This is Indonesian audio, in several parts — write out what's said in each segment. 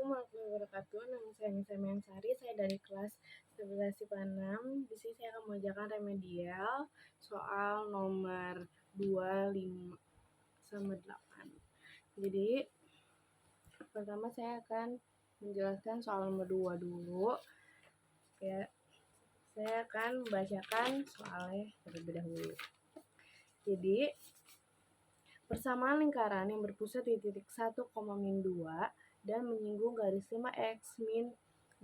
Assalamualaikum warahmatullahi wabarakatuh. Nama saya Nisa Mengsari, saya dari kelas 11 IPA 6. Di sini saya akan mengerjakan remedial soal nomor 2, 5, sama 8. Jadi, pertama saya akan menjelaskan soal nomor 2 dulu. Ya, saya akan membacakan soalnya terlebih dahulu. Jadi, persamaan lingkaran yang berpusat di titik 1,-2 dan menyinggung garis 5x min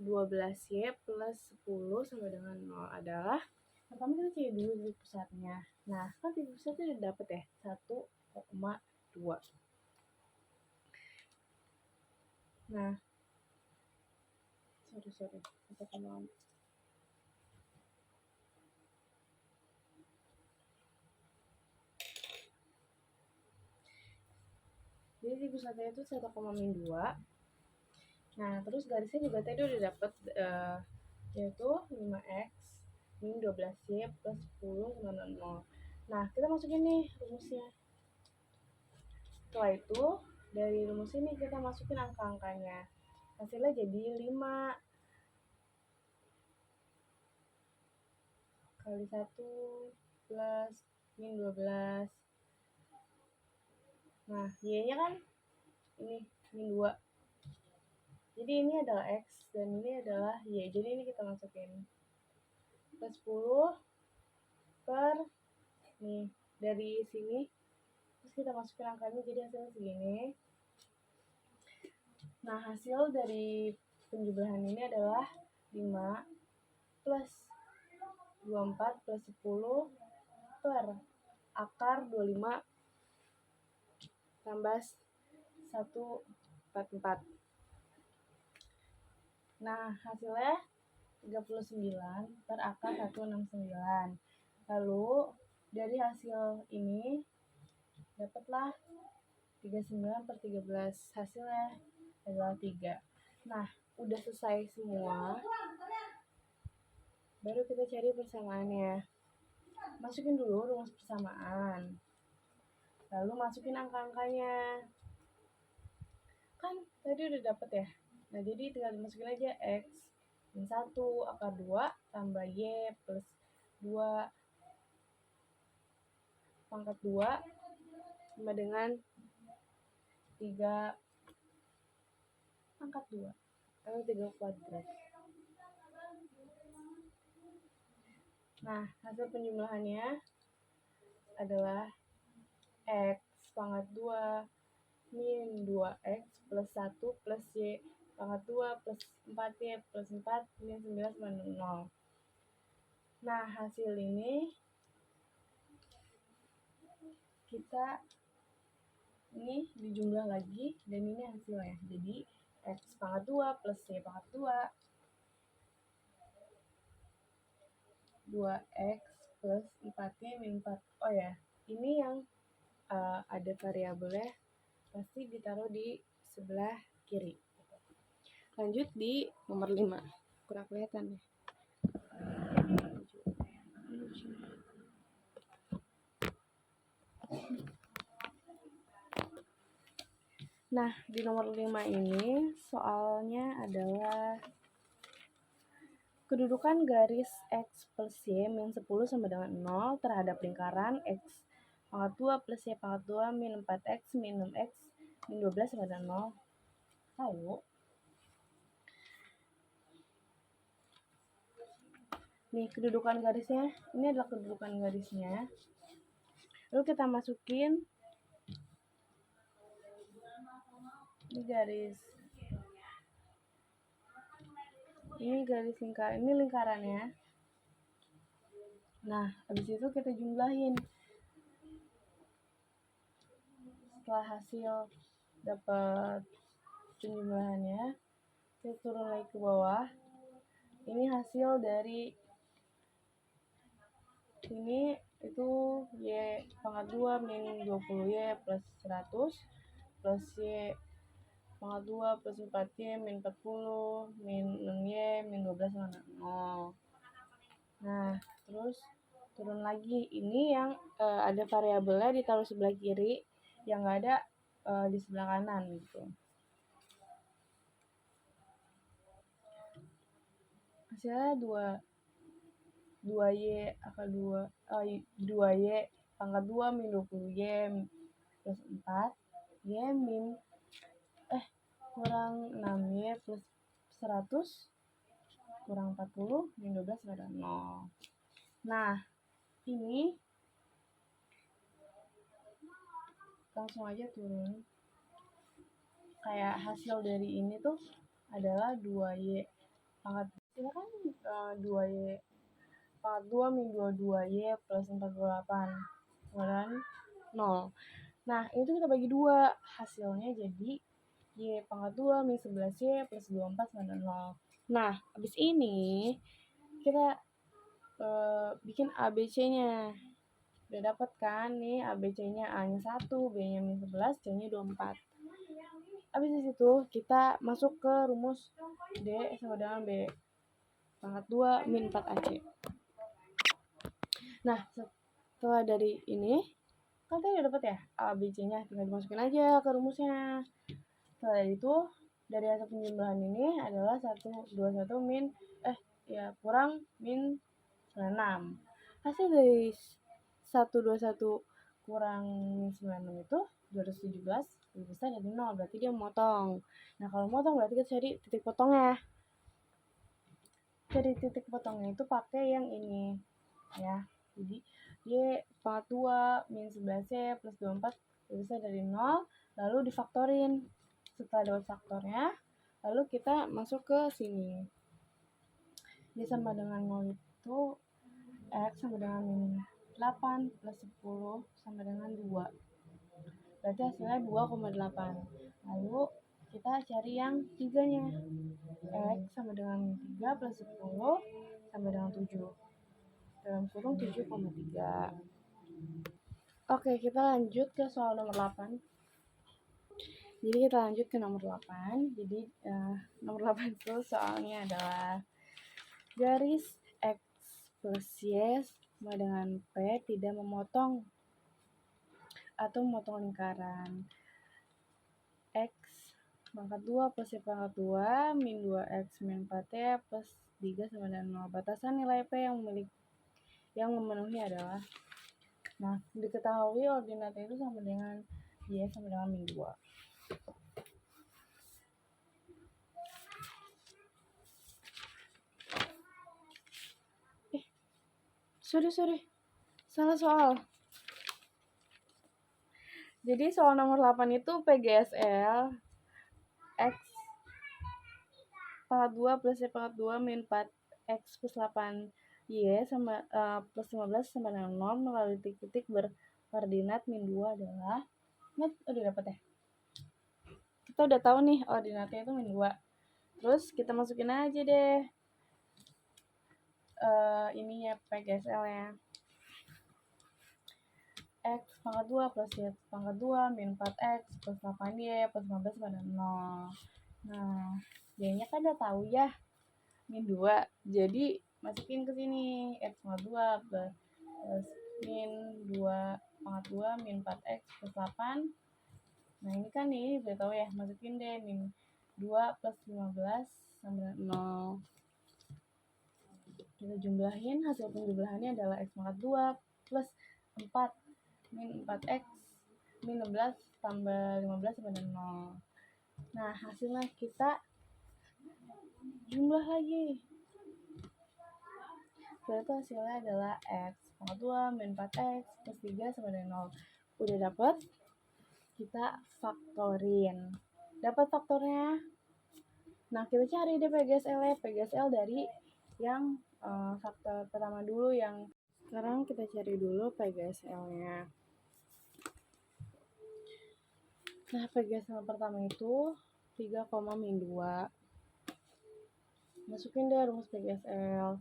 12y plus 10 sama dengan 0 adalah, pertama kita cari dulu titik pusatnya. Nah, kan titik pusatnya udah dapet ya, 1,2. Nah, sorry, 1,2. Jadi titik pusatnya itu 1,-2. Nah, terus garisnya juga tadi udah dapet, yaitu 5x min 12y plus 10 sama 0. Nah, kita masukin nih rumusnya. Setelah itu, dari rumus ini kita masukin angka-angkanya. Hasilnya jadi 5 kali 1 plus min 12. Nah, y-nya kan ini min 2. Jadi ini adalah x dan ini adalah y. Jadi ini kita masukin plus 10 per nih dari sini. Terus kita masukin angkanya jadi hasilnya segini. Nah, hasil dari penjumlahan ini adalah 5 plus 24 plus 10 per akar 25 tambah 144. Nah, hasilnya 39 per akar 169. Lalu dari hasil ini dapatlah 39 per 13. Hasilnya adalah 3. Nah, udah selesai semua. Baru kita cari persamaannya. Masukin dulu rumus persamaan. Lalu masukin angka-angkanya. Kan tadi udah dapet ya. Nah, jadi tinggal dimasukin aja x min 1 akar 2 tambah y plus 2 pangkat 2 sama dengan 3 pangkat 2 atau 3 kuadrat. Nah, hasil penjumlahannya adalah x pangkat 2 min 2x plus 1 plus y pangkat 2 plus 4y plus 4 min 9 sama 0. Nah, hasil ini kita ini dijumlah lagi dan ini hasilnya. Jadi x pangkat 2 plus y pangkat 2 2x plus 4y min 4. Oh ya, ini yang ada variabelnya pasti ditaruh di sebelah kiri. Lanjut di nomor 5. Kurang kelihatan ya. Nah, di nomor 5 ini soalnya adalah kedudukan garis x plus y min 10 sama dengan 0 terhadap lingkaran x pangkat 2 plus y pangkat 2 min 4x min 6x min 12 sama dengan 0. Lalu, nih kedudukan garisnya, ini adalah kedudukan garisnya. Lalu kita masukin ini garis. Ini garis lingkaran, ini lingkarannya. Nah, habis itu kita jumlahin. Setelah hasil dapat penjumlahannya, kita turun lagi ke bawah. Ini hasil dari ini itu y pangkat 2 min 20y plus 100 plus y pangkat 2 plus 4y min 40 min 6y min 12 sama 0. Nah, terus turun lagi. Ini yang ada variabelnya ditaruh sebelah kiri, yang nggak ada di sebelah kanan gitu. hasilnya 2y akar 2y pangkat 2 min 20y plus 4 y min kurang 6y plus 100 kurang 40 min 12 sama dengan 0. Nah, ini langsung aja turun. Kayak hasil dari ini tuh adalah 2y pangkat ini kan 2y pangkat 2 min 22y plus 48 kemudian 0. Nah, itu kita bagi 2, hasilnya jadi y pangkat 2 min 11y plus 24 sama dengan 0. Nah, habis ini kita bikin ABC-nya. Udah dapat kan nih ABC-nya, A-nya 1, B-nya min 11, C-nya 24. Habis itu kita masuk ke rumus D sama dengan B pangkat 2 min 4AC. Nah, setelah dari ini kan tadi udah dapat ya ABC-nya, tinggal dimasukin aja ke rumusnya. Setelah itu dari hasil penjumlahan ini adalah 121 min kurang min 96. Hasil dari 121 kurang min 96 itu 217 lebih besar dari 0, berarti dia memotong. Nah, kalau motong berarti kita cari titik potongnya. Cari titik potongnya itu pakai yang ini ya. Jadi y pangkat 2 min 11y plus 24 lebih besar dari 0, lalu difaktorin. Setelah dapat faktornya, lalu kita masuk ke sini. Y sama dengan 0 itu X sama dengan min 8 plus 10 sama dengan 2. Berarti hasilnya 2,8. Lalu kita cari yang 3-nya. X sama dengan min 3 plus 10 sama dengan 7. Dalam kurung 7,3. Oke, kita lanjut ke soal nomor 8. Jadi kita lanjut ke nomor 8. Jadi nomor 8 itu soalnya adalah garis X plus Y sama dengan P tidak memotong atau memotong lingkaran. X pangkat 2 plus Y pangkat 2 min 2X min 4Y plus 3 sama dengan 0. Batasan nilai P yang memenuhi adalah, nah, diketahui ordinatnya itu sama dengan Y sama dengan min 2. Sorry. Salah soal. Jadi soal nomor 8 itu PGSL X pangkat 2 plus Y pangkat 2 min 4X plus 8Y sama plus 15 sama dengan 0 melalui titik-titik berkoordinat min 2 adalah, udah dapat ya? Kita udah tahu nih ordinatnya itu min 2. Terus kita masukin aja deh ininya PGSL-nya. X pangkat 2 plus Y pangkat 2 min 4X plus 8Y plus 15 pada 0. Nah, Y-nya kan udah tahu ya, min 2. Jadi masukin ke sini X pangkat 2 plus min 2 pangkat 2 min 4X plus 8. Nah, ini kan nih udah tahu ya, masukin deh min 2 plus 15 sama dengan 0. Kita jumlahin, hasil penjumlahannya adalah X pangkat 2 plus 4 min 4X min 16 tambah 15 sama dengan 0. Nah, hasilnya kita jumlah lagi. Berarti hasilnya adalah X pangkat 2 min 4X plus 3 sama dengan 0. Udah dapat, kita faktorin. Dapat faktornya. Nah, kita cari deh PGSL dari yang faktor pertama dulu. Yang sekarang kita cari dulu PGSL-nya. Nah, PGSL pertama itu 3, min 2. Masukin deh rumus PGSL.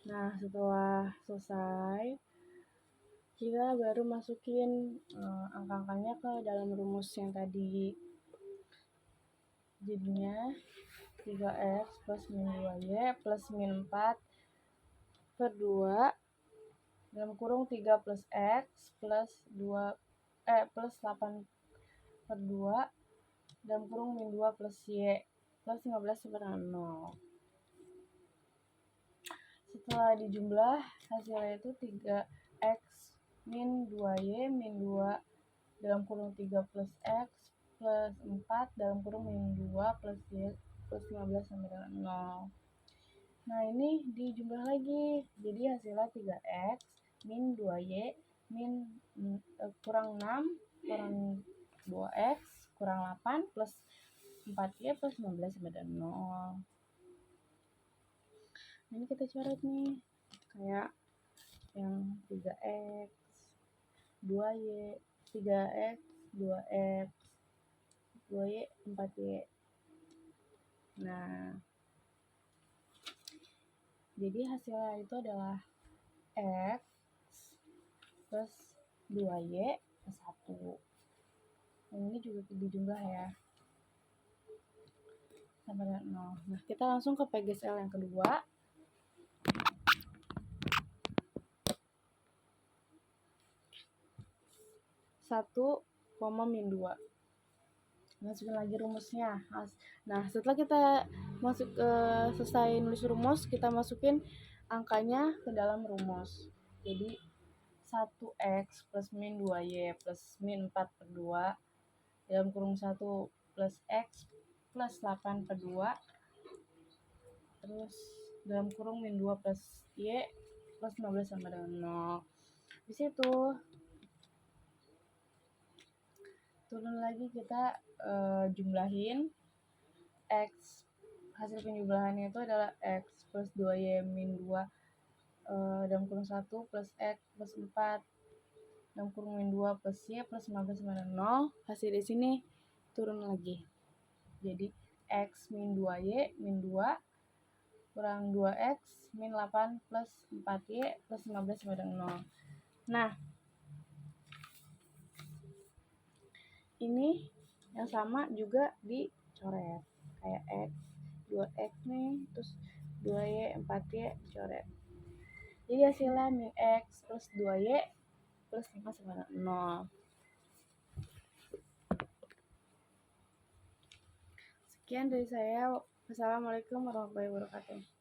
Nah, setelah selesai, kita baru masukin angka-angkanya ke dalam rumus yang tadi. Jadinya 3X plus min 2Y plus min 4 per 2 dalam kurung 3 plus X plus 8 per 2 dalam kurung min 2 plus Y plus 15 sama dengan 0. setelah dijumlah hasilnya itu 3x min 2y min 2 dalam kurung 3 plus x plus 4 dalam kurung min 2 plus y plus 15 sama dengan 0. Nah ini dijumlah lagi, jadi hasilnya 3x min 2y min kurang 6 kurang 2x kurang 8 plus 4y plus 15 sama dengan 0. Ini kita coret nih, kayak yang 3x 2y 3x 2x 2y 4y. Nah jadi hasilnya itu adalah x plus 2y plus 1. Dan ini juga dijumlah ya sampai dengan 0. Nah kita langsung ke PGSL yang kedua. 1, min 2. Masukin lagi rumusnya. Nah setelah kita selesai nulis rumus, kita masukin angkanya ke dalam rumus. Jadi 1x plus min 2y plus min 4 per 2 dalam kurung 1 plus x plus 8 per 2 terus dalam kurung min 2 plus y plus 15 sama dengan 0. Di situ turun lagi kita jumlahin x, hasil penjumlahannya itu adalah x plus 2y min 2 dalam kurung 1 plus x plus 4 dalam kurung min 2 plus y plus 15 sama dengan 0. Hasil di sini turun lagi, jadi x min 2y min 2 kurang 2x min 8 plus 4y plus 15 sama dengan 0. Nah ini yang sama juga dicoret, kayak x 2x nih, terus 2y 4y dicoret. Jadi hasilnya min x plus 2y plus 5 sama dengan 0. Sekian dari saya. Wassalamualaikum warahmatullahi wabarakatuh.